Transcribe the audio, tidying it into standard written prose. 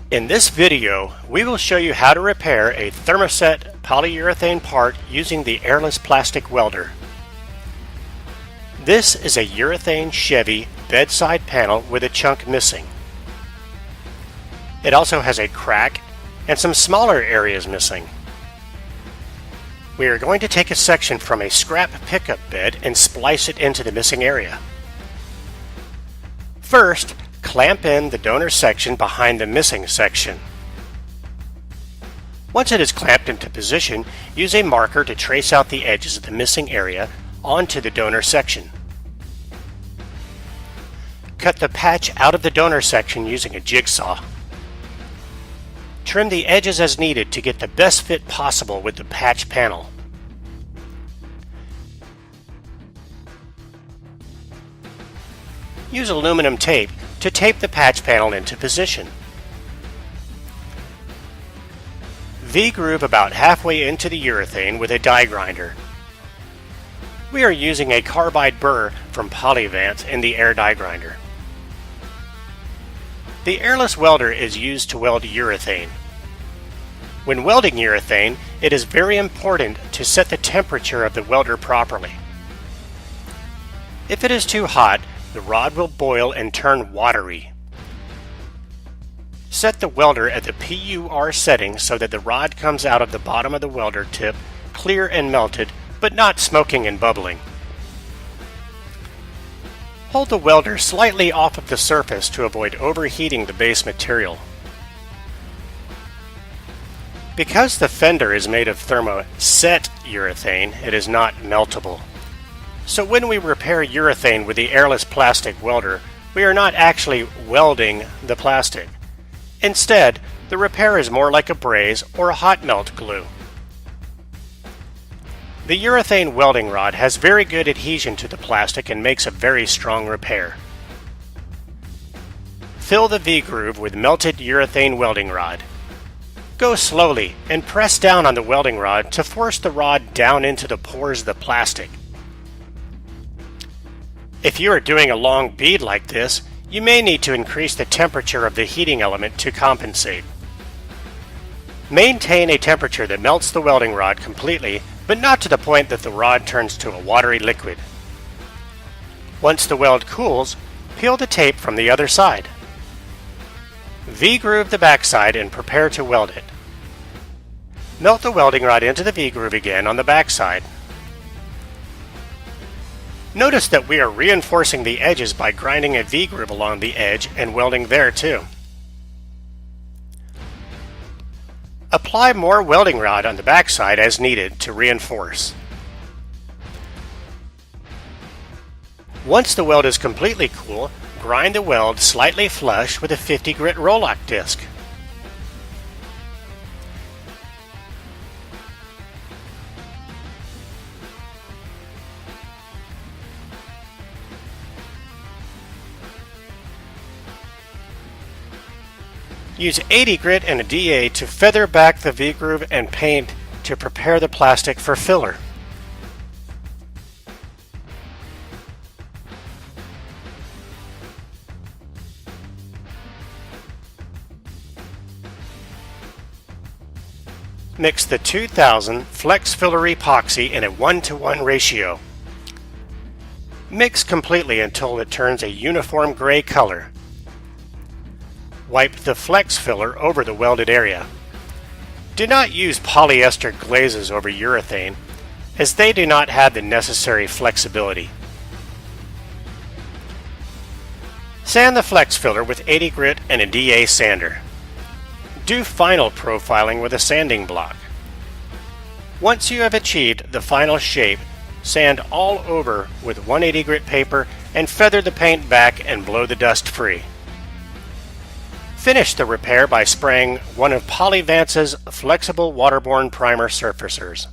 In this video, we will show you how to repair a thermoset polyurethane part using the airless plastic welder. This is a urethane Chevy bedside panel with a chunk missing. It also has a crack and some smaller areas missing. We are going to take a section from a scrap pickup bed and splice it into the missing area. First, clamp in the donor section behind the missing section. Once it is clamped into position, use a marker to trace out the edges of the missing area onto the donor section. Cut the patch out of the donor section using a jigsaw. Trim the edges as needed to get the best fit possible with the patch panel. Use aluminum tape to tape the patch panel into position. V-groove about halfway into the urethane with a die grinder. We are using a carbide burr from Polyvance in the air die grinder. The airless welder is used to weld urethane. When welding urethane, it is very important to set the temperature of the welder properly. If it is too hot, the rod will boil and turn watery. Set the welder at the PUR setting so that the rod comes out of the bottom of the welder tip clear and melted, but not smoking and bubbling. Hold the welder slightly off of the surface to avoid overheating the base material. Because the fender is made of thermoset urethane, it is not meltable. So when we repair urethane with the airless plastic welder, we are not actually welding the plastic. Instead, the repair is more like a braze or a hot melt glue. The urethane welding rod has very good adhesion to the plastic and makes a very strong repair. Fill the V-groove with melted urethane welding rod. Go slowly and press down on the welding rod to force the rod down into the pores of the plastic. If you are doing a long bead like this, you may need to increase the temperature of the heating element to compensate. Maintain a temperature that melts the welding rod completely, but not to the point that the rod turns to a watery liquid. Once the weld cools, peel the tape from the other side. V-groove the backside and prepare to weld it. Melt the welding rod into the V-groove again on the backside. Notice that we are reinforcing the edges by grinding a V-groove along the edge and welding there too. Apply more welding rod on the backside as needed to reinforce. Once the weld is completely cool, grind the weld slightly flush with a 50 grit Rolock disc. Use 80 grit and a DA to feather back the V-groove and paint to prepare the plastic for filler. Mix the 2000 Flex Filler Epoxy in a 1:1 ratio. Mix completely until it turns a uniform gray color. Wipe the flex filler over the welded area. Do not use polyester glazes over urethane, as they do not have the necessary flexibility. Sand the flex filler with 80 grit and a DA sander. Do final profiling with a sanding block. Once you have achieved the final shape, sand all over with 180 grit paper and feather the paint back and blow the dust free. Finish the repair by spraying one of Polyvance's flexible waterborne primer surfacers.